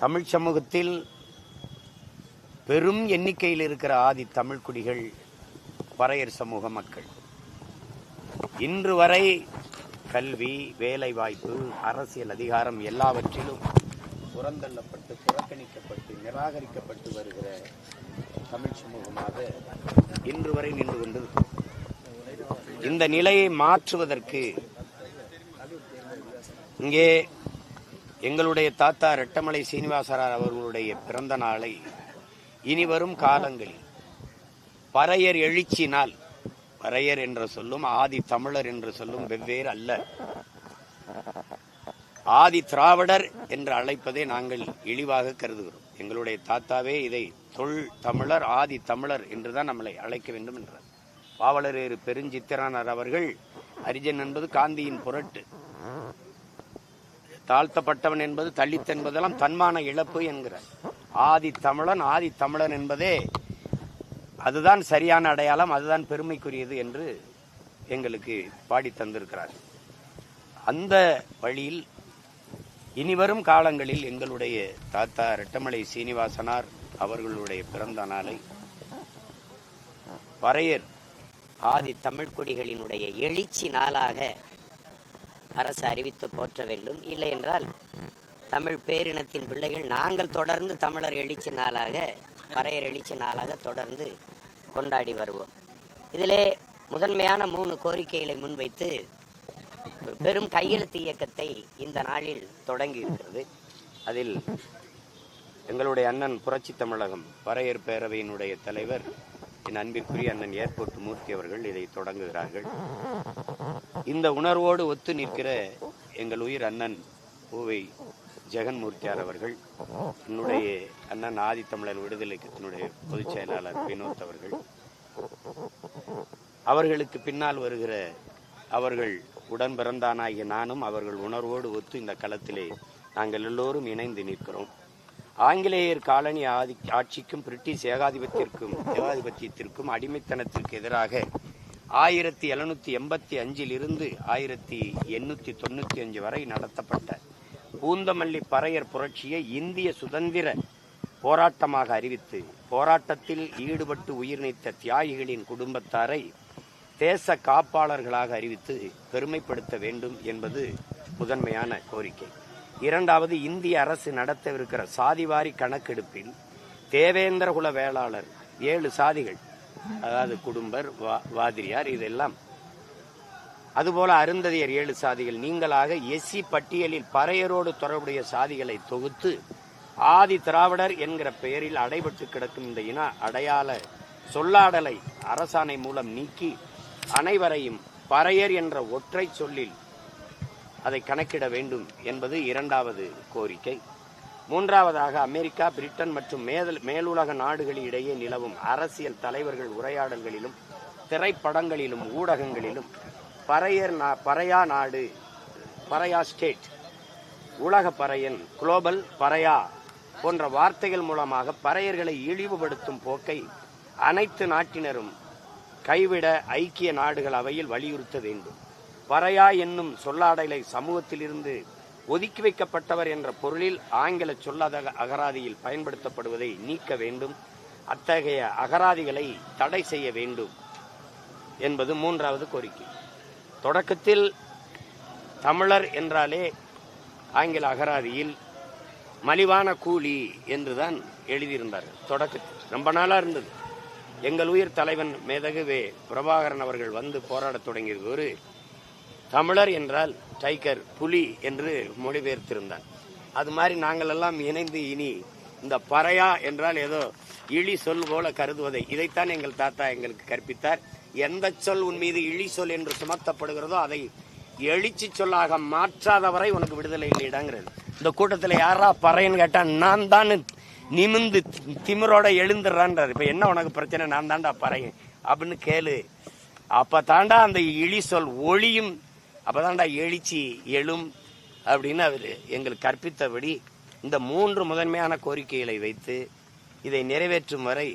தமிழ் சமூகத்தில் பெரும் எண்ணிக்கையில் இருக்கிற ஆதி தமிழ் குடிகள் பறையர் சமூக மக்கள். இன்று வரை கல்வி, வேலை வாய்ப்பு, அரசியல் அதிகாரம் எல்லாவற்றிலும் புறந்தள்ளப்பட்டு, புறக்கணிக்கப்பட்டு, நிராகரிக்கப்பட்டு வருகிற தமிழ் சமூகமாக இன்று வரை நின்று கொண்டிருக்கும். இந்த நிலையை மாற்றுவதற்கு இங்கே எங்களுடைய தாத்தா ரெட்டமலை சீனிவாசரார் அவர்களுடைய பிறந்த நாளை இனிவரும் காலங்களில் பறையர் எழுச்சி நாள், பறையர் என்ற சொல்லும் ஆதி தமிழர் என்று சொல்லும் வெவ்வேறு அல்ல. ஆதி திராவிடர் என்று அழைப்பதை நாங்கள் இழிவாக கருதுகிறோம். எங்களுடைய தாத்தாவே இதை தொல் தமிழர், ஆதி தமிழர் என்றுதான் நம்மளை அழைக்க வேண்டும் என்றார். பாவலரேறு பெருஞ்சித்திரனார் அவர்கள் அரிஜன் என்பது காந்தியின் புரட்டு, தாழ்த்தப்பட்டவன் என்பது தலித் என்பதெல்லாம் தன்மான இழப்பு என்கிறார். ஆதி தமிழன், ஆதி தமிழன் என்பதே அதுதான் சரியான அடையாளம், அதுதான் பெருமைக்குரியது என்று எங்களுக்கு பாடி தந்திருக்கிறார். அந்த வழியில் இனிவரும் காலங்களில் எங்களுடைய தாத்தா ரெட்டமலை சீனிவாசனார் அவர்களுடைய பிறந்த நாளை பறையர் ஆதி தமிழ்குடிகளினுடைய எழுச்சி நாளாக அரசு அறிவித்து போற்ற வேண்டும். இல்லை என்றால் தமிழ் பேரினத்தின் பிள்ளைகள் நாங்கள் தொடர்ந்து தமிழர் எழுச்சி நாளாக, பறையர் எழுச்சி நாளாக தொடர்ந்து கொண்டாடி வருவோம். இதிலே முதன்மையான 3 கோரிக்கைகளை முன்வைத்து பெரும் கையெழுத்து இயக்கத்தை இந்த நாளில் தொடங்கி இருக்கிறது. அதில் எங்களுடைய அண்ணன் புரட்சி தமிழகம் பறையர் பேரவையினுடைய தலைவர் என் அன்பிற்குரிய அண்ணன் ஏர்போர்ட் மூர்த்தி அவர்கள் இதை தொடங்குகிறார்கள். இந்த உணர்வோடு ஒத்து நிற்கிற எங்கள் உயிர் அண்ணன் பூவை ஜெகன்மூர்த்தியார் அவர்கள், என்னுடைய அண்ணன் ஆதித்தமிழர் விடுதலை கட்சியினுடைய பொதுச் செயலாளர் வினோத் அவர்கள், அவர்களுக்கு பின்னால் வருகிற அவர்கள் உடன் பிறந்தானாகிய நானும் அவர்கள் உணர்வோடு ஒத்து இந்த களத்திலே நாங்கள் எல்லோரும் இணைந்து நிற்கிறோம். ஆங்கிலேயர் காலனி ஆட்சிக்கும் பிரிட்டிஷ் ஏகாதிபத்தியத்திற்கும் அடிமைத்தனத்திற்கு எதிராக 1785 இருந்து 1895 வரை நடத்தப்பட்ட பூந்தமல்லி பறையர் புரட்சியை இந்திய சுதந்திர போராட்டமாக அறிவித்து போராட்டத்தில் ஈடுபட்டு உயிர் நீத்த தியாகிகளின் குடும்பத்தாரை தேச காப்பாளர்களாக அறிவித்து பெருமைப்படுத்த வேண்டும் என்பது முதன்மையான கோரிக்கை. இரண்டாவது, இந்திய அரசு நடத்தவிருக்கிற சாதிவாரி கணக்கெடுப்பில் தேவேந்திர குல வேளாளர் 7 சாதிகள், அதாவது குடும்பர், வாதிரியார், இதெல்லாம் அதுபோல அருந்ததியர் 7 சாதிகள் நீங்களாக எஸ்சி பட்டியலில் பறையரோடு தொடர்புடைய சாதிகளை தொகுத்து ஆதி திராவிடர் என்கிற பெயரில் அடைபட்டு கிடக்கும் இந்த இன அடையாள சொல்லாடலை அரசாணை மூலம் நீக்கி அனைவரையும் பறையர் என்ற ஒற்றை சொல்லில் அதை கணக்கிட வேண்டும் என்பது இரண்டாவது கோரிக்கை. மூன்றாவதாக, அமெரிக்கா, பிரிட்டன் மற்றும் மேலுலக நாடுகளிடையே நிலவும் அரசியல் தலைவர்கள் உரையாடல்களிலும் திரைப்படங்களிலும் ஊடகங்களிலும் பறையா நாடு, பறையா ஸ்டேட், உலக பறையன், குளோபல் பறையா போன்ற வார்த்தைகள் மூலமாக பறையர்களை இழிவுபடுத்தும் போக்கை அனைத்து நாட்டினரும் கைவிட ஐக்கிய நாடுகள் அவையில் வலியுறுத்த வேண்டும். பறையா என்னும் சொல்லாடலை சமூகத்திலிருந்து ஒதுக்கி வைக்கப்பட்டவர் என்ற பொருளில் ஆங்கில சொல்லாத அகராதியில் பயன்படுத்தப்படுவதை நீக்க வேண்டும். அத்தகைய அகராதிகளை தடை செய்ய வேண்டும் என்பது மூன்றாவது கோரிக்கை. தொடக்கத்தில் தமிழர் என்றாலே ஆங்கில அகராதியில் மலிவான கூலி என்றுதான் எழுதியிருந்தார்கள். தொடக்கத்தில் ரொம்ப நாளா இருந்தது. எங்கள் உயிர் தலைவன் மேதகு பிரபாகரன் அவர்கள் வந்து போராடத் தொடங்கியது ஒரு தமிழர் என்றால் டைகர், புலி என்று மொழிபெயர்த்திருந்தார். அது மாதிரி நாங்கள் எல்லாம் இணைந்து இனி இந்த பறையா என்றால் ஏதோ இழி சொல் போல கருதுவதை, இதைத்தான் எங்கள் தாத்தா எங்களுக்கு கற்பித்தார். எந்த சொல் உன் மீது இழி சொல் என்று சுமத்தப்படுகிறதோ அதை எழுச்சி சொல்லாக மாற்றாதவரை உனக்கு விடுதலை இல்லைடாங்கிறது. இந்த கூட்டத்தில் யாரா பறையன்னு கேட்டா நான் தான் நிமிந்து திமிரோட எழுந்துடுறான்றார். இப்ப என்ன உனக்கு பிரச்சனை, நான் தாண்டா பறையன் அப்படின்னு கேளு. அப்ப தாண்டா அந்த இழி சொல் ஒளியும், அப்பதான்டா எழுச்சி எழும் அப்படின்னு அவர் எங்களுக்கு கற்பித்தபடி இந்த 3 முதன்மையான கோரிக்கைகளை வைத்து இதை நிறைவேற்றும் வரை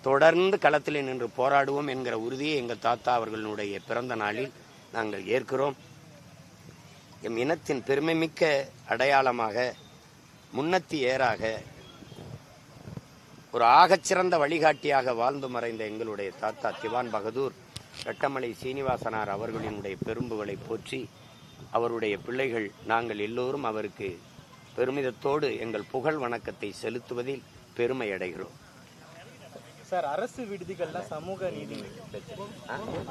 தொடர்ந்து களத்தில் நின்று போராடுவோம் என்கிற உறுதியை எங்கள் தாத்தா அவர்களுடைய பிறந்த நாளில் நாங்கள் ஏற்கிறோம். எம் இனத்தின் பெருமைமிக்க அடையாளமாக முன்னத்தி ஏறாக ஒரு ஆகச்சிறந்த வழிகாட்டியாக வாழ்ந்து மறைந்த எங்களுடைய தாத்தா திவான் பகதூர் ரெட்டமலை சீனிவாசனார் அவர்களினுடைய பெரும்புகளை போற்றி அவருடைய பிள்ளைகள் நாங்கள் எல்லோரும் அவருக்கு பெருமிதத்தோடு எங்கள் புகழ் வணக்கத்தை செலுத்துவதில் பெருமை அடைகிறோம். சார், அரசு விடுதிகள்ல சமூக நீதி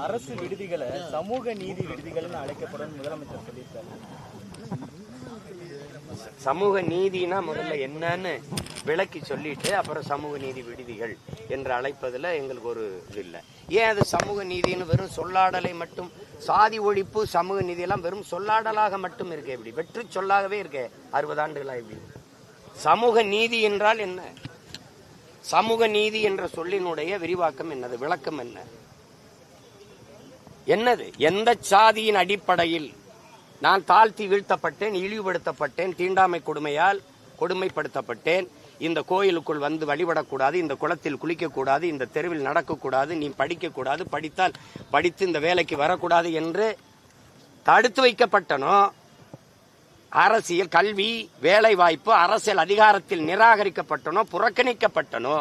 அரசு விடுதிகளை சமூக நீதி விடுதிகள்னு அழைக்கப்படும் முதலமைச்சர் சொல்லியிருக்காரு. சமூக நீதினா முதல்ல என்னன்னு விளக்கி சொல்லிட்டு அப்புறம் சமூக நீதி விடுதிகள் என்று அழைப்பதுல எங்களுக்கு ஒரு இது இல்லை. ஏன் அது சமூக நீதினு வெறும் சொல்லாடலை மட்டும், சாதி ஒழிப்பு சமூக நீதி எல்லாம் வெறும் சொல்லாடலாக மட்டும் இருக்கு, எப்படி வெற்று சொல்லாகவே இருக்கு 60 ஆண்டுகளா எப்படி? சமூக நீதி என்றால் என்ன? சமூக நீதி என்ற சொல்லினுடைய விரிவாக்கம் என்னது, விளக்கம் என்ன, என்னது? எந்த சாதியின் அடிப்படையில் நான் தாழ்த்தி வீழ்த்தப்பட்டேன், இழிவுபடுத்தப்பட்டேன், தீண்டாமை கொடுமையால் கொடுமைப்படுத்தப்பட்டேன், இந்த கோயிலுக்குள் வந்து வழிபடக்கூடாது, இந்த குளத்தில் குளிக்கக்கூடாது, இந்த தெருவில் நடக்கக்கூடாது, நீ படிக்கக்கூடாது, படித்தால் படித்து இந்த வேலைக்கு வரக்கூடாது என்று தடுத்து வைக்கப்பட்டனோ, அரசியல், கல்வி, வேலை வாய்ப்பு, அரசியல் அதிகாரத்தில் நிராகரிக்கப்பட்டனோ, புறக்கணிக்கப்பட்டனோ,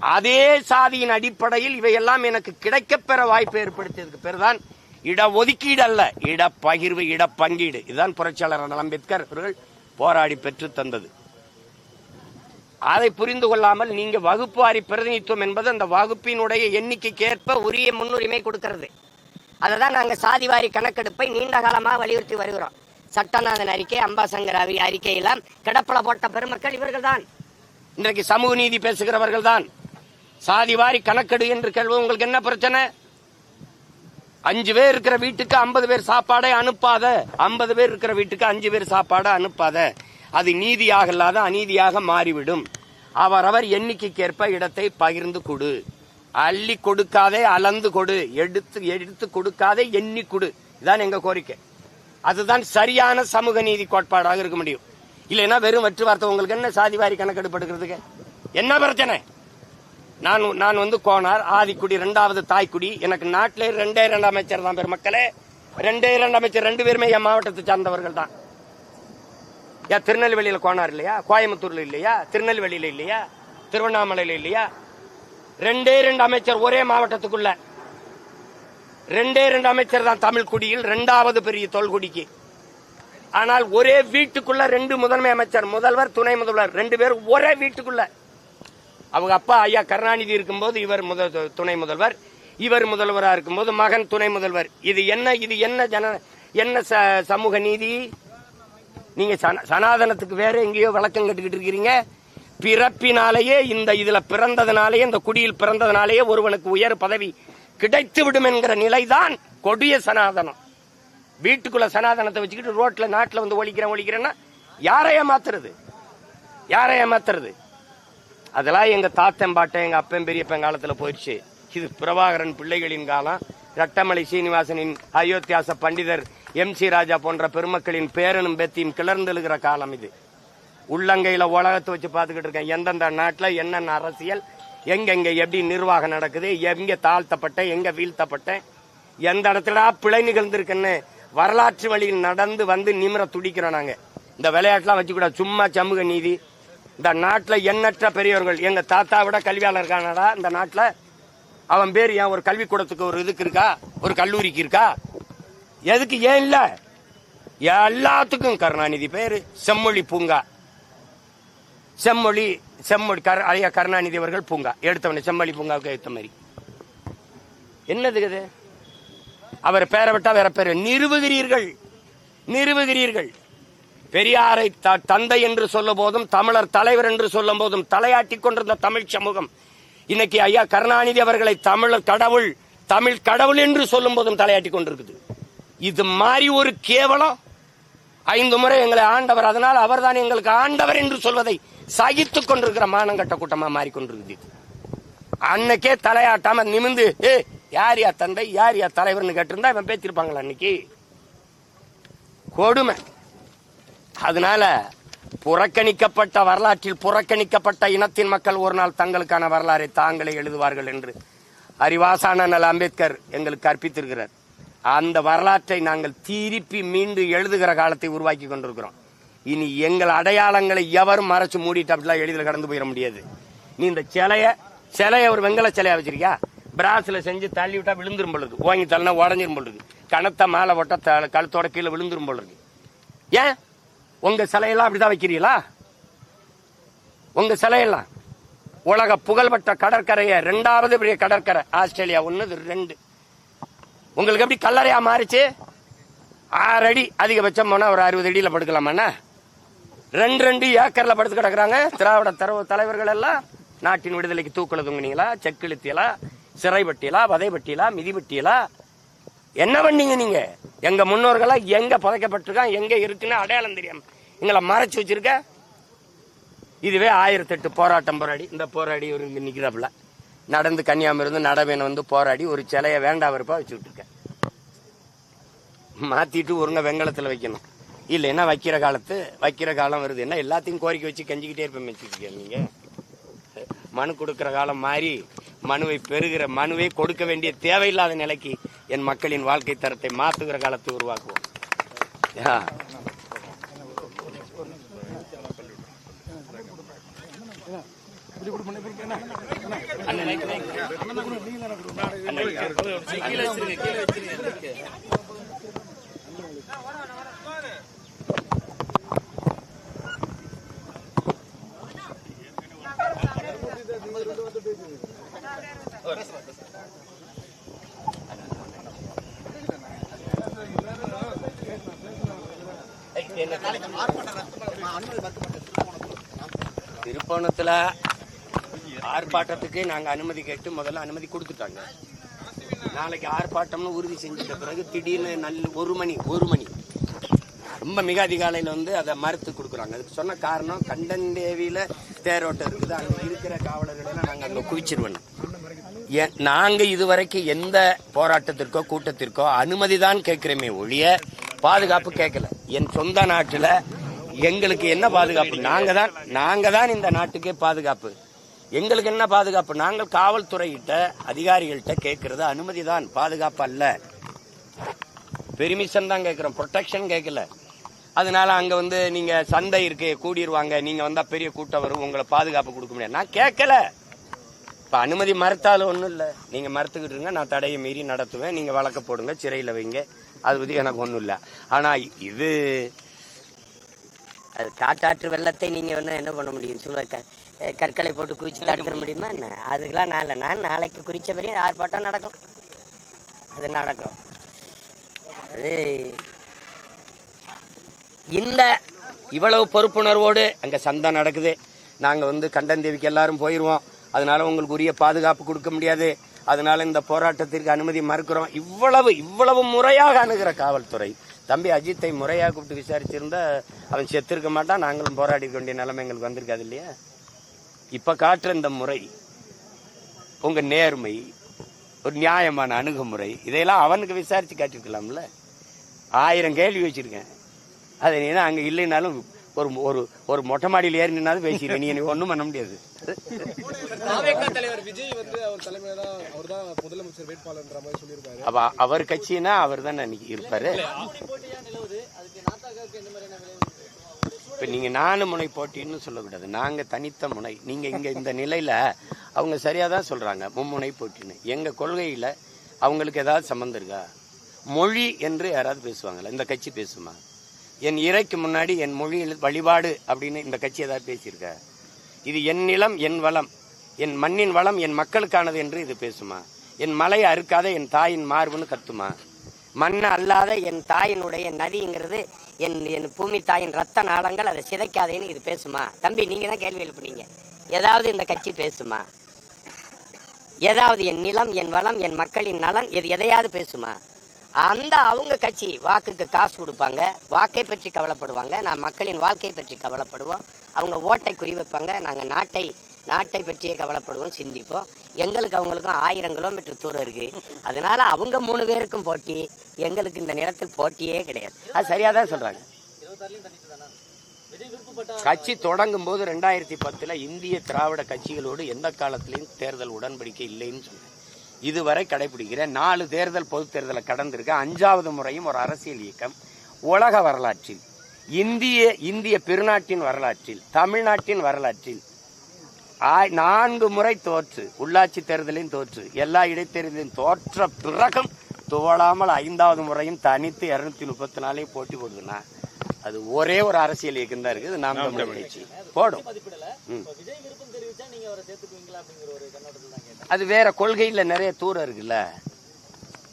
அதே சாதியின் அடிப்படையில் இவையெல்லாம் எனக்கு கிடைக்கப்பெற வாய்ப்பு ஏற்படுத்தியதுக்கு பேர்தான் இடஒதுக்கீடு அல்ல, இடப்பகிர்வு, இடப்பங்கீடு. இதுதான் புரட்சியாளர் அம்பேத்கர் அவர்கள் போராடி பெற்று தந்தது. அதை புரிந்து கொள்ளாமல் நீங்க வகுப்புவாரி பிரதிநிதித்துவம் என்பது அந்த வகுப்பினுடைய எண்ணிக்கைக்கு ஏற்ப உரிய முன்னுரிமை கொடுக்கிறது. அததான் நாங்க சாதிவாரி கணக்கெடுப்பை நீண்ட காலமாக வலியுறுத்தி வருகிறோம். சட்டநாதன் அறிக்கை, அம்பாசங்கர் அறிக்கையெல்லாம் கிடப்பல போட்ட பெருமக்கள் இவர்கள் தான். இன்றைக்கு சமூக நீதி பேசுகிறவர்கள் தான். சாதிவாரி கணக்கெடு என்று கேள்வி, உங்களுக்கு என்ன பிரச்சனை? 5 பேர் இருக்கிற வீட்டுக்கு 50 பேர் சாப்பாடை அனுப்பாத, 50 பேர் இருக்கிற வீட்டுக்கு 5 பேர் சாப்பாடை அனுப்பாத, அது நீதியாக இல்லாத அநீதியாக மாறிவிடும். அவரவர் எண்ணிக்கைக்கேற்ப இடத்தை பகிர்ந்து கொடு, அள்ளி கொடுக்காதே அளந்து கொடு, எடுத்து கொடுக்காதே எண்ணி கொடு. இதுதான் எங்க கோரிக்கை. அதுதான் சரியான சமூக நீதி கோட்பாடாக இருக்க முடியும். இல்லைன்னா வெறும் வெற்று வார்த்தை. உங்களுக்கு என்ன சாதிவாரி கணக்கெடுப்பு எடுக்கிறதுக்கு என்ன பிரச்சனை? நான் வந்து கோனார், ஆதிக்குடி, 2வது தாய்க்குடி. எனக்கு நாட்டிலே 2 அமைச்சர் தான் பெருமக்களே, 2 அமைச்சர் 2 பேருமே என் மாவட்டத்தை சார்ந்தவர்கள் தான். ஏன் திருநெல்வேலியில கோனார் இல்லையா, கோயம்புத்தூர்ல இல்லையா, திருநெல்வேலியில இல்லையா, திருவண்ணாமலையில இல்லையா? 2 அமைச்சர் ஒரே மாவட்டத்துக்குள்ள, 2 அமைச்சர் தான் தமிழ் குடியில் 2வது பெரிய தொல்குடிக்கு. ஆனால் ஒரே வீட்டுக்குள்ள 2 முதன்மை அமைச்சர், முதல்வர், துணை முதல்வர் 2 பேரும் ஒரே வீட்டுக்குள்ள. அவங்க அப்பா ஐயா கருணாநிதி இருக்கும்போது இவர் துணை முதல்வர், இவர் முதல்வராக இருக்கும்போது மகன் துணை முதல்வர். இது என்ன சமூக நீதி? நீங்க சனாதனத்துக்கு வேற எங்கேயோ விளக்கம் கட்டுக்கிட்டு இருக்கிறீங்க. பிறப்பினாலேயே இதுல பிறந்ததுனாலேயே, இந்த குடியில் பிறந்ததுனாலேயே ஒருவனுக்கு உயர் பதவி கிடைத்து விடும் என்கிற நிலைதான் கொடிய சனாதனம். வீட்டுக்குள்ள சனாதனத்தை வச்சுக்கிட்டு ரோட்ல நாட்டுல வந்து ஒழிக்கிறேன்னா யாரைய மாத்துறது? அதெல்லாம் எங்க தாத்தன் பாட்டன், எங்க அப்பன் பெரியப்பன் காலத்துல போயிடுச்சு. இது பிரபாகரன் பிள்ளைகளின் காலம், ரெட்டமலை சீனிவாசனின், அயோத்தியாச பண்டிதர் MC ராஜா போன்ற பெருமக்களின் பேரனும் பெத்தியும் கிளர்ந்தெழுகிற காலம் இது. உள்ளங்கையில உலகத்தை வச்சு பார்த்துக்கிட்டு இருக்கேன். எந்தெந்த நாட்டுல என்னென்ன அரசியல், எங்கெங்க எப்படி நிர்வாகம் நடக்குது, எங்க தாழ்த்தப்பட்ட, எங்க வீழ்த்தப்பட்ட, எந்த இடத்துல பிழை நிகழ்ந்திருக்குன்னு வரலாற்று வழியில் நடந்து வந்து நிமிர துடிக்கிறோம். நாங்க இந்த விளையாட்டுலாம் வச்சுக்கூடாது. சும்மா சமூக நீதி. இந்த நாட்டில் எண்ணற்ற பெரியவர்கள், எங்க தாத்தா விட கல்வியாளர் இருக்கானடா இந்த நாட்டில். அவன் பேர் ஏன் ஒரு கல்விக்கூடத்துக்கு ஒரு இதுக்கு இருக்கா, ஒரு கல்லூரிக்கு இருக்கா? எதுக்கு? ஏன் இல்ல? எல்லாத்துக்கும் கருணாநிதி பேரு. செம்மொழி பூங்கா, செம்மொழி ஐயா கருணாநிதி அவர்கள் பூங்கா எடுத்தவன, செம்மொழி பூங்காவுக்கு எடுத்த மாதிரி என்னது? அவர் பேரை விட்டா வேற பேரு நிறுவுகிறீர்கள். பெரியாரை தந்தை என்று சொல்லும் போதும், தமிழர் தலைவர் என்று சொல்லும் போதும் தலையாட்டி கொண்டிருந்த தமிழ் சமூகம் இன்னைக்கு ஐயா கருணாநிதி அவர்களை தமிழர் கடவுள், தமிழ் கடவுள் என்று சொல்லும் போதும் தலையாட்டி கொண்டிருக்குது. இது மாதிரி ஒரு கேவலம். 5 முறை எங்களை ஆண்டவர், அதனால் அவர் தான் எங்களுக்கு ஆண்டவர் என்று சொல்வதை சகித்துக் கொண்டிருக்கிற மானங்கட்ட கூட்டமா மாறிக்கொண்டிருக்குது. அன்னைக்கே தலையாட்டாம நிமிந்து யார் யா தந்தை, யார் யா தலைவர்னு கேட்டிருந்தா இவன் பேசிருப்பாங்களா? அன்னைக்கு கொடுமை. அதனால புறக்கணிக்கப்பட்ட வரலாற்றில் புறக்கணிக்கப்பட்ட இனத்தின் மக்கள் ஒரு நாள் தங்களுக்கான வரலாறை தாங்களே எழுதுவார்கள் என்று அறிவாசான அம்பேத்கர் எங்களுக்கு கற்பித்திருக்கிறார். அந்த வரலாற்றை நாங்கள் திருப்பி மீண்டும் எழுதுகிற காலத்தை உருவாக்கி கொண்டிருக்கிறோம். இனி எங்கள் அடையாளங்களை எவரும் மறைச்சு மூடிட்டு அப்படிலாம் எளிதில் கடந்து போயிட முடியாது. நீ இந்த சிலைய ஒரு வெங்கல சிலையா வச்சிருக்கியா, பிராஸ்ல செஞ்சு தள்ளி விட்டா விழுந்துரும் பொழுது, ஓங்கி தள்ளினா உடஞ்சிரும் பொழுது, கணத்தை மேலே போட்டா கழுத்தோட கீழே விழுந்துரும் பொழுது. ஏன் உங்க சிலையெல்லாம் அப்படிதான் வைக்கிறீங்களா? உங்க சிலையெல்லாம் உலக புகழ்பெற்ற கடற்கரையை 2வது பெரிய கடற்கரை ஆஸ்திரேலியா 1, 2. உங்களுக்கு எப்படி கல்லறையா மாறிச்சு? 6 அடி அதிகபட்சம் போனா ஒரு 60 அடியில படுக்கலாமா? 2 ஏக்கர்ல படுத்து கிடக்குறாங்க திராவிட தலைவர்கள் எல்லாம். நாட்டின் விடுதலைக்கு தூக்குல தூங்குனீங்களா, செக்கிழுத்தியலா, சிறைப்பட்டியலா, வதைப்பட்டியலா, மிதிப்பட்டியலா, என்ன பண்ணீங்க நீங்க? எங்க முன்னோர்களா எங்க புதைக்கப்பட்டிருக்கான், எங்க இருக்குன்னு அடையாளம் தெரியாம எங்களை மறைச்சு வச்சிருக்க. இதுவே 1008 போராட்டம் போராடி, இந்த போராடி ஒரு நிக்கிறாப்புல நடந்து கன்னியாகுமரி இருந்து நடவேன் வந்து போராடி ஒரு சிலைய வேண்டாம் வெறுப்பா வச்சுக்கிட்டு இருக்க. மாத்திட்டு ஒருங்க வெங்கலத்துல வைக்கணும், இல்லைன்னா வைக்கிற காலம் வருது. என்ன எல்லாத்தையும் கோரிக்கை வச்சு கெஞ்சிக்கிட்டே இருப்பேன் வச்சுருக்கேன். நீங்க மனு கொடுக்கிற காலம் மாறி மனுவை கொடுக்க வேண்டிய தேவையில்லாத நிலைக்கு என் மக்களின் வாழ்க்கை தரத்தை மாற்றுகிற காலத்தை உருவாக்குவோம். திருப்போணத்துல ஆர்ப்பாட்டத்துக்கு நாங்க அனுமதி கேட்டு முதல்ல அனுமதி கொடுத்துட்டாங்க. நாளைக்கு ஆர்ப்பாட்டம்னு உறுதி செஞ்சிட்ட பிறகு திடீர்னு 1 மணி ரொம்ப மிக அதிகாலையில வந்து அதை மறுத்து கொடுக்குறாங்க. அதுக்கு சொன்ன காரணம் கண்டன்தேவியில தேரோட்டம் இருக்குது, அங்க இருக்கிற காவலர்கள் நாங்க அங்க குவிச்சிருவோம். நாங்க இதுவரைக்கும் எந்த போராட்டத்திற்கோ கூட்டத்திற்கோ அனுமதி தான் கேட்கிறோமே ஒழிய பாதுகாப்பு கேட்கல. என் சொந்த நாட்டுல எங்களுக்கு என்ன பாதுகாப்பு? நாங்க தான் இந்த நாட்டுக்கே பாதுகாப்பு. எங்களுக்கு என்ன பாதுகாப்பு? நாங்கள் காவல்துறையிட்ட அதிகாரிகள்கிட்ட கேட்கறது அனுமதி தான், பாதுகாப்பு அல்ல. பெர்மிஷன் தான் கேட்கிறோம், ப்ரொடெக்ஷன் கேட்கல. அதனால அங்க வந்து நீங்க சந்தை இருக்கு கூடிடுவாங்க, நீங்க வந்தா பெரிய கூட்டம் வரும், உங்களை பாதுகாப்பு கொடுக்க முடியாது. நான் கேட்கல. இப்ப அனுமதி மறுத்தாலும் ஒண்ணும் இல்ல, நீங்க மறுத்துக்கிட்டு இருங்க, நான் தடையை மீறி நடத்துவேன், நீங்க வழக்க போடுங்க, சிறையில வைங்க, அது பத்தி எனக்கு ஒண்ணும் இல்ல. ஆனா இது அது காட்டாற்று வெள்ளத்தை நீங்க என்ன பண்ண முடியும்? சொல்ல கற்களை போட்டு குறிச்சு தடுக்க முடியுமா என்ன? அதுக்கெல்லாம் நான் நாளைக்கு குறிச்ச பெரிய ஆர்ப்பாட்டம் நடக்கும், அது நடக்கும். அது இந்த இவ்வளவு பொறுப்புணர்வோடு அங்க சந்தை நடக்குது, நாங்க கண்டன்தேவிக்கு எல்லாரும் போயிருவோம், அதனால உங்களுக்கு உரிய பாதுகாப்பு கொடுக்க முடியாது, அதனால இந்த போராட்டத்திற்கு அனுமதி மறுக்கிறோம். இவ்வளவு முறையாக அணுகிற காவல்துறை தம்பி அஜித்தை முறையாக கூப்பிட்டு விசாரிச்சிருந்தா அவன் செத்திருக்க மாட்டான், நாங்களும் போராடி வேண்டிய நிலைமை எங்களுக்கு வந்திருக்காது இல்லையா? இப்ப காட்டுற இந்த முறை, உங்க நேர்மை, ஒரு நியாயமான அணுகுமுறை, இதையெல்லாம் அவனுக்கு விசாரிச்சு காட்டிருக்கலாம்ல. 1000 கேள்வி வச்சிருக்கேன், அது நீ தான் அங்க இல்லைனாலும் ஒரு மொட்டை மாடியில் ஏறி நின்னாலும் பேசிடுவேன், நீ ஒன்றும் பண்ண முடியாது. அப்ப அவர் கட்சினா அவர் தான் அன்னைக்கு இருப்பாரு. இப்ப நீங்க 4 முனை போட்டின்னு சொல்லக்கூடாது, நாங்க தனித்த முனை. நீங்க இங்க இந்த நிலையில அவங்க சரியாதான் சொல்றாங்க, மும்முனை போட்டின்னு. எங்க கொள்கையில அவங்களுக்கு ஏதாவது சம்பந்தம் இருக்கா? மொழி என்று யாராவது பேசுவாங்களா? இந்த கட்சி பேசுமா? என் இறைக்கு முன்னாடி என் மொழியில் வழிபாடு அப்படின்னு இந்த கட்சி ஏதாவது பேசியிருக்க? இது என் நிலம், என் வளம், என் மண்ணின் வளம், என் மக்களுக்கானது என்று இது பேசுமா? என் மலையை அறுக்காத என் தாயின் மார்புன்னு கத்துமா? மண்ணை அல்லாத என் தாயினுடைய நதிங்கிறது என் பூமி தாயின் ரத்த நாளங்கள், அதை சிதைக்காதேன்னு இது பேசுமா? தம்பி, நீங்க தான் கேள்வி எழுப்புனீங்க, ஏதாவது இந்த கட்சி பேசுமா? ஏதாவது என் நிலம், என் வளம், என் மக்களின் நலன், எதையாவது பேசுமா? அந்த அவங்க கட்சி வாக்குக்கு காசு கொடுப்பாங்க, வாக்கை பற்றி கவலைப்படுவாங்க, நான் மக்களின் வாழ்க்கை பற்றி கவலைப்படுவோம், அவங்க ஓட்டை குறி வைப்பாங்க, நாங்கள் நாட்டை பற்றியே கவலைப்படுவோம், சிந்திப்போம். எங்களுக்கு அவங்களுக்கும் 1000 கிலோமீட்டர் தூரம் இருக்கு, அதனால அவங்க 3 பேருக்கும் போட்டி, எங்களுக்கு இந்த நிலத்தில் போட்டியே கிடையாது. அது சரியாதான் சொல்றாங்க. கட்சி தொடங்கும் போது 2010 இந்திய திராவிட கட்சிகளோடு எந்த காலத்திலையும் தேர்தல் உடன்படிக்கை இல்லைன்னு சொன்னேன். இதுவரை கடைபிடிக்கிற 4 தேர்தல் பொது தேர்தலை கடந்திருக்க 5வது முறையும் ஒரு அரசியல் இயக்கம் உலக வரலாற்றில் இந்திய பெருநாட்டின் வரலாற்றில், தமிழ்நாட்டின் வரலாற்றில் 4 முறை தோற்று, உள்ளாட்சி தேர்தலையும் தோற்று, எல்லா இடைத்தேர்தலையும் தோற்ற பிறகும் துவளாமல் 5வது முறையும் தனித்து 234 போட்டி போடுதுன்னா அது ஒரே ஒரு அரசியல் இயக்கம் தான் இருக்குது. நாம் தமிழர் கட்சி போடும். அது வேற கொள்கையில் நிறைய தூரம் இருக்குல்ல.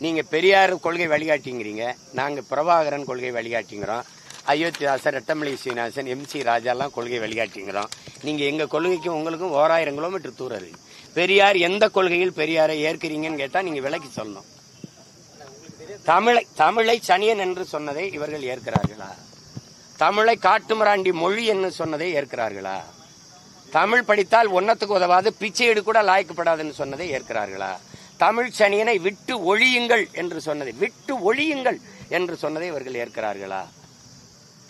நீங்க பெரியார் கொள்கை வழிகாட்டிங்கிறீங்க, நாங்க பிரபாகரன் கொள்கை வழிகாட்டிங்கிறோம், அயோத்திதாசன், ரெட்டமலை சீனிவாசன், MC ராஜாலாம் கொள்கை வழிகாட்டிங்கிறோம். நீங்க எங்க கொள்கைக்கும் உங்களுக்கும் 1000 கிலோமீட்டர் தூரம் இருக்கு. பெரியார் எந்த கொள்கையில் பெரியாரை ஏற்கிறீங்கன்னு கேட்டா நீங்க விலக்கி சொல்லணும். தமிழை சனியன் என்று சொன்னதை இவர்கள் ஏற்கிறார்களா? தமிழை காட்டுமிராண்டி மொழி என்று சொன்னதை ஏற்கிறார்களா? தமிழ் படித்தால் ஒன்னத்துக்கு உதவாது, பிச்சையீடு கூட லாய்க்கப்படாதுன்னு சொன்னதை ஏற்கிறார்களா? தமிழ் சனியனை விட்டு ஒழியுங்கள் என்று சொன்னதை, விட்டு ஒழியுங்கள் என்று சொன்னதை இவர்கள்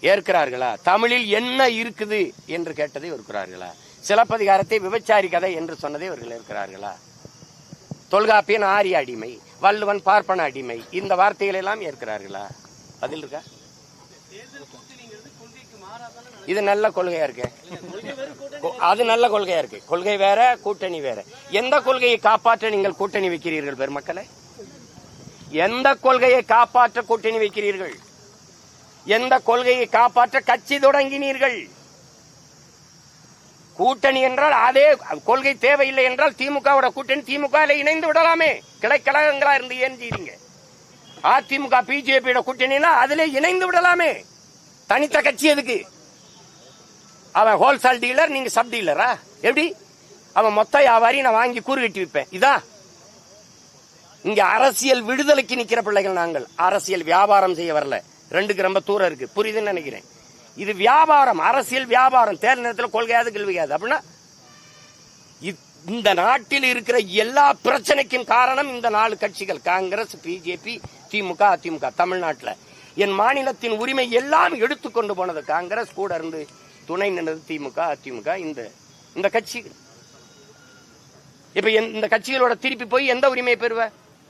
ஏற்கிறார்களா? தமிழில் என்ன இருக்குது என்று கேட்டதை ஏற்கிறார்களா? சிலப்பதிகாரத்தை விபச்சாரி கதை என்று சொன்னதை இவர்கள் ஏற்கிறார்களா? தொல்காப்பியன் ஆரிய அடிமை, வள்ளுவன் பார்ப்பன அடிமை, இந்த வார்த்தைகளை எல்லாம் ஏற்கிறார்களா? பதில் இருக்கா? இது நல்ல கொள்கையா இருக்கு. அது நல்ல கொள்கையா இருக்கு. கொள்கை வேற, கூட்டணி வேற. எந்த கொள்கையை காப்பாற்ற நீங்கள் கூட்டணி வைக்கிறீர்கள் பெருமக்களை? எந்த கொள்கையை காப்பாற்ற கூட்டணி வைக்கிறீர்கள்? எந்த கொள்கையை காப்பாற்ற கட்சி தொடங்கினீர்கள்? கூட்டணி என்றால் அதே கொள்கை தேவையில்லை என்றால் திமுகவோட கூட்டணி திமுக இணைந்து விடலாமே. கிளைக்கழகங்களா இருந்து ஏன் செய்றீங்க? அதிமுக பிஜேபியோட கூட்டணினா அதிலே இணைந்து விடலாமே. தனித்த கட்சி எதுக்கு? அவன் ஹோல்சேல் டீலர், நீங்க சப் டீலரா? எப்படி? அவன் மொத்த வியாபாரி, நான் வாங்கி கூறு கட்டி விற்பேன். இதான் இங்க அரசியல் விடுதலைக்கு நிக்கிற பிள்ளைகள். நாங்கள் அரசியல் வியாபாரம் செய்ய வரல. 2க்கு ரொம்ப தூரம் இருக்கு, புரியுதுன்னு நினைக்கிறேன். இது வியாபாரம், அரசியல் வியாபாரம். தேர்தல் நேரத்தில் கொள்கையாது கேள்வியாது. அப்படின்னா இந்த நாட்டில் இருக்கிற எல்லா பிரச்சனைக்கும் காரணம் இந்த 4 கட்சிகள், காங்கிரஸ், பிஜேபி, திமுக, அதிமுக. தமிழ்நாட்டில் என் மாநிலத்தின் உரிமை எல்லாம் எடுத்துக்கொண்டு போனது காங்கிரஸ், கூட இருந்து துணை நின்றது திமுக, அதிமுக. இந்த கட்சி இப்ப இந்த கட்சிகளோட திருப்பி போய் எந்த உரிமையை பெறுவ?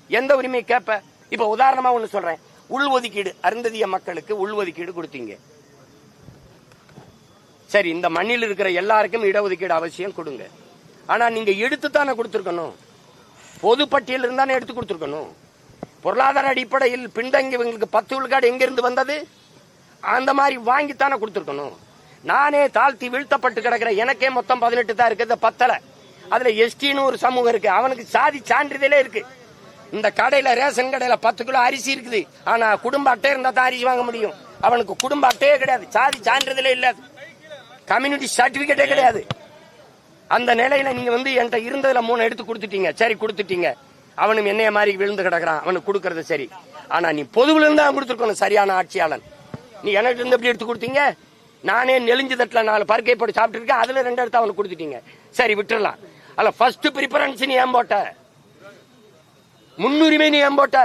எந்த உரிமையை கேட்ப? இப்ப உதாரணமா ஒண்ணு சொல்றேன். உள்ஒதுக்கீடு, அருந்ததிய மக்களுக்கு உள்ஒதுக்கீடு கொடுத்தீங்க. சரி, இந்த மண்ணில் இருக்கிற எல்லாருக்கும் இடஒதுக்கீடு அவசியம் கொடுங்க. ஆனா நீங்க எடுத்துத்தானே கொடுத்திருக்கணும். பொது பட்டியல் இருந்தானே எடுத்து கொடுத்திருக்கணும். பொருளாதார அடிப்படையில் பின்தங்கியவங்களுக்கு 10 விழுக்காடு எங்க இருந்து வந்தது? அந்த மாதிரி வாங்கித்தானே கொடுத்திருக்கணும். நானே தாழ்த்தி வீழ்த்தப்பட்டு கிடக்கிற எனக்கே மொத்தம் 18 தான் இருக்கு. 10ல அதுல எஸ்டின்னு ஒரு சமூகம் இருக்கு, அவனுக்கு சாதி சான்றிதழே இருக்கு. இந்த கடையில, ரேஷன் கடையில 10 கிலோ அரிசி இருக்குது, ஆனா குடும்ப அட்டை இருந்தா தான் அரிசி வாங்க முடியும். அவனுக்கு குடும்ப அட்டையே கிடையாது, சாதி சான்றிதழே இல்ல, கம்யூனிட்டி சர்டிபிகேட்டே கிடையாது. அந்த நிலையில நீங்க என்கிட்ட இருந்ததுல 3 எடுத்து கொடுத்துட்டீங்க. சரி, கொடுத்துட்டீங்க. அவனும் என்னைய மாதிரி விழுந்து கிடக்குறான், அவனுக்கு கொடுக்கறது சரி. ஆனா நீ பொதுவில் இருந்தா கொடுத்துருக்கணும், சரியான ஆட்சியாளன். நீ எனக்கு இருந்து எப்படி எடுத்து கொடுத்தீங்க? நானே நெலிஞ்சு தட்டுல 4 பருக்கை போட்டு சாப்பிட்டு இருக்கேன், அதுல 2 எடுத்து அவனுக்கு கொடுத்துட்டீங்க. சரி, விட்டுறலாம். அல்ல, ஃபர்ஸ்ட் பிரிபரன்ஸ் நீ ஏன் போட்ட? முன்னுரிமை நீ ஏன் போட்ட?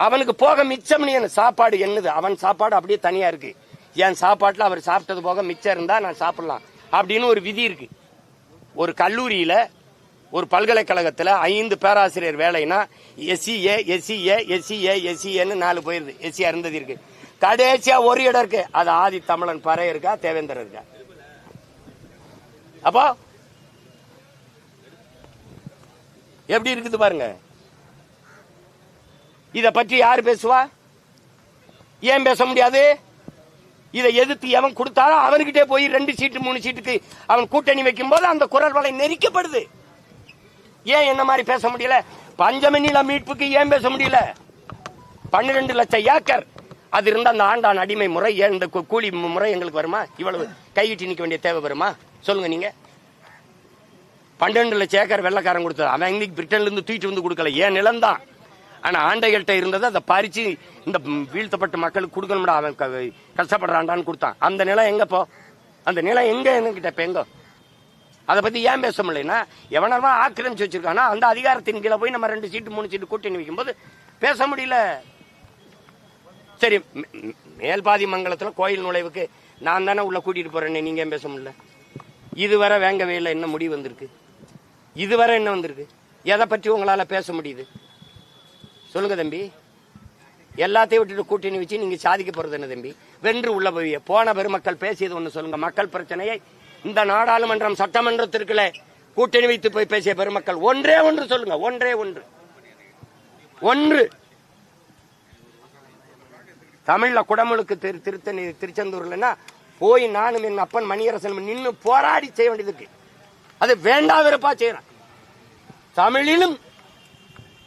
அவனுக்கு போக மிச்சம் நீ சாப்பாடு என்னது? அவன் சாப்பாடு அப்படியே தனியா இருக்கு. என் சாப்பாட்டுல அவர் சாப்பிட்டது போக மிச்சம் இருந்தா நான் சாப்பிடலாம் அப்படின்னு ஒரு விதி இருக்கு. ஒரு கல்லூரியில, ஒரு பல்கலைக்கழகத்துல 5 பேராசிரியர் வேலைனா SCA, SCA, SCA, SCAன்னு 4 போயிருது. SC அருந்ததி இருக்கு. கடைசியா ஒரு இடம் இருக்கு, அது ஆதி தமிழன் பறை இருக்கா, தேவேந்தர் இருக்கா? அப்போ எப்படி இருக்குது பாருங்க. இத பற்றி யாரு பேசுவா? ஏன் பேச முடியாது? இதை எதிர்த்து எவன் கொடுத்தாலும் அவன்கிட்டே போய் 2 சீட்டு 3 சீட்டுக்கு அவன் கூட்டணி வைக்கும் போது அந்த குரல் வலை நெரிக்கப்படுது. ஏன் என்ன மாதிரி பேச முடியல? பஞ்சமணில மீட்புக்கு ஏன் பேச முடியல? 12 லட்சம் ஏக்கர் அது இருந்த அந்த ஆண்டான் அடிமை முறை, ஏன் இந்த கூலி முறை எங்களுக்கு வருமா? இவ்வளவு கையிட்டு நிக்க வேண்டிய தேவை வருமா? சொல்லுங்க நீங்க. 12 லட்சம் ஏக்கர் வெள்ளக்காரன் கொடுத்தது, அவன் இன்னைக்கு பிரிட்டன்ல இருந்து தூக்கிட்டு கொடுக்கல, ஏன் நிலம்தான். ஆனா ஆண்டைகள்கிட்ட இருந்தது அதை பறிச்சு இந்த வீழ்த்தப்பட்ட மக்களுக்கு கொடுக்கணும்டா, அவன் கஷ்டப்படுறான்டான்னு கொடுத்தான். அந்த நிலம் எங்க போ? அந்த நிலம் எங்க என்கிட்ட இப்ப எங்க? அதை பத்தி ஏன் பேச முடியலன்னா, எவனமா ஆக்கிரமிச்சு வச்சிருக்கானா அந்த அதிகாரத்தின் கீழே போய் நம்ம 2 சீட்டு 3 சீட்டு கூட்டணி வைக்கும் போது பேச முடியல. சரி, மேல்பாதி மங்கலத்துல கோயில் நுழைவுக்கு நான் தானே உள்ள கூட்டிட்டு போறேன்னு நீங்க ஏன் பேச முடியல? இதுவரை வேங்கவே இல்லை, என்ன முடிவு வந்திருக்கு? இதுவரை என்ன வந்திருக்கு? எதை பற்றி உங்களால பேச முடியுது? சொல்லுங்க தம்பி. எல்லாத்தையும் விட்டுட்டு கூட்டணி வச்சு நீங்க சாதிக்க போறது என்ன தம்பி? வென்று உள்ள போய் போன பெருமக்கள் பேசியது ஒண்ணு சொல்லுங்க. மக்கள் பிரச்சனையை இந்த நாடாளுமன்றம் சட்டமன்றத்திற்குள்ள கூட்டணி வைத்து போய் பேசிய பெருமக்கள் ஒன்றே ஒன்று சொல்லுங்க. ஒன்றே ஒன்று. தமிழ்ல குடமுழுக்கு திருச்செந்தூர்லன்னா போய் நானும் என் அப்பன் மணியரசன் நின்று போராடி செய்ய வேண்டியதுக்கு அது வேண்டாவிருப்பா செய்யறான்.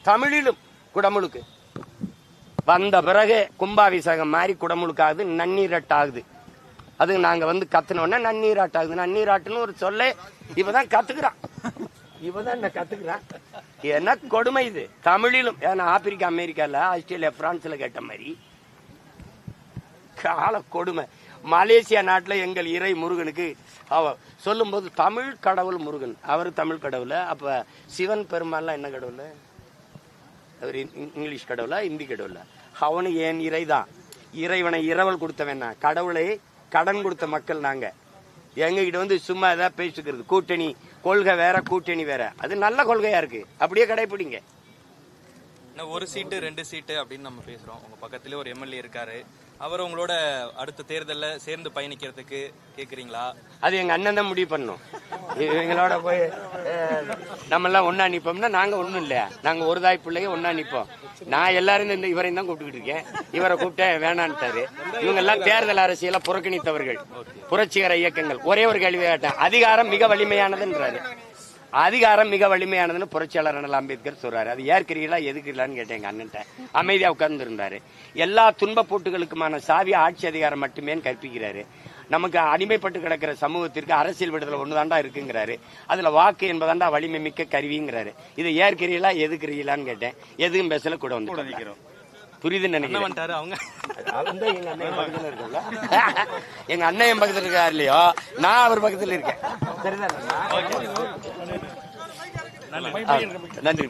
தமிழிலும் குடமுழுக்கு வந்த பிறகு கும்பாபிஷேகம் மாதிரி குடமுழுக்காகுது, நன்னீராட்டாகுது. அது நாங்க கத்துனோன்னா நன்னீராட்டாகுது. நன்னீராட்டுன்னு ஒரு சொல்ல இவதான் கத்துக்கிறான். என்ன கொடுமை இது தமிழிலும். ஏன்னா ஆப்பிரிக்கா, அமெரிக்கால, ஆஸ்திரேலியா, பிரான்ஸ்ல கேட்ட மாதிரி கால கொடுமை. மலேசியா நாட்டுல எங்கள் இறை முருகனுக்கு சொல்லும் போது தமிழ் கடவுள் முருகன், அவர் தமிழ் கடவுள். அப்ப சிவன் பெருமாள்லாம் என்ன கடவுள்? அவர் இங்கிலீஷ் கடவுளா, இந்தி கடவுளா? அவனு ஏன் இறைதான். இறைவனை இரவல் கொடுத்தவன், கடவுளை கடன் கொடுத்த மக்கள் நாங்க. எங்ககிட்ட சும்மா ஏதாவது பேசிக்கிறது. கூட்டணி கொள்கை வேற, கூட்டணி வேற. அது நல்ல கொள்கையா இருக்கு, அப்படியே கடைபிடிங்க. ஒரு சீட்டு 2 சீட்டு அப்படின்னு நம்ம பேசுறோம். உங்க பக்கத்துல ஒரு எம்எல்ஏ இருக்காரு, அவர் உங்களோட அடுத்த தேர்தல்ல சேர்ந்து பயணிக்கிறதுக்கு கேக்குறீங்களா? அது எங்க அண்ணன் தான் முடிவு பண்ணும். இவங்களோட போய் நம்ம எல்லாம் ஒன்னா நிப்போம்னா நாங்க ஒண்ணும் இல்ல. நாங்க ஒரு தாய் பிள்ளைங்க ஒன்னா நிப்போம். நான் எல்லாரும் இந்த இவரையும் தான் கூப்பிட்டுக்கிட்டு இருக்கேன். இவரை கூப்பிட்ட வேணான்ட்டாரு. இவங்க எல்லாம் தேர்தல் அரசியல புறக்கணித்தவர்கள், புரட்சிகர இயக்கங்கள். ஒரே ஒரு கேள்வி கேட்டேன். அதிகாரம் மிக வலிமையானதுன்றாரு. அதிகாரம் மிக வலிமையானதுன்னு புரட்சியாளர் அண்ணல் அம்பேத்கர் சொல்றாரு. அது ஏற்கிறீங்களா எதுக்குலான்னு கேட்டேன் எங்க அண்ணன்ட்ட. அமைதியா உட்கார்ந்து இருந்தாரு. எல்லா துன்ப போட்டுகளுக்குமான சாவி ஆட்சி அதிகாரம் மட்டுமே கற்பிக்கிறாரு. நமக்கு அடிமைப்பட்டு கிடக்கிற சமூகத்திற்கு அரசியல் விடுதலை ஒண்ணுதாண்டா இருக்குங்கிறாரு. அதுல வாக்கு என்பதாண்டா வலிமை மிக்க கருவிங்கிறாரு. இதை ஏற்கிறீங்களா எதுக்குறீங்களான்னு கேட்டேன். எதுவும் பேசல கூட வந்து புரியுதுன்னு நினைக்கிறேன். அவங்க எங்க அண்ணன் என் பக்கத்துல இருக்காரு இல்லையோ, நான் அவர் பக்கத்துல இருக்கேன். சரிதான். நன்றி.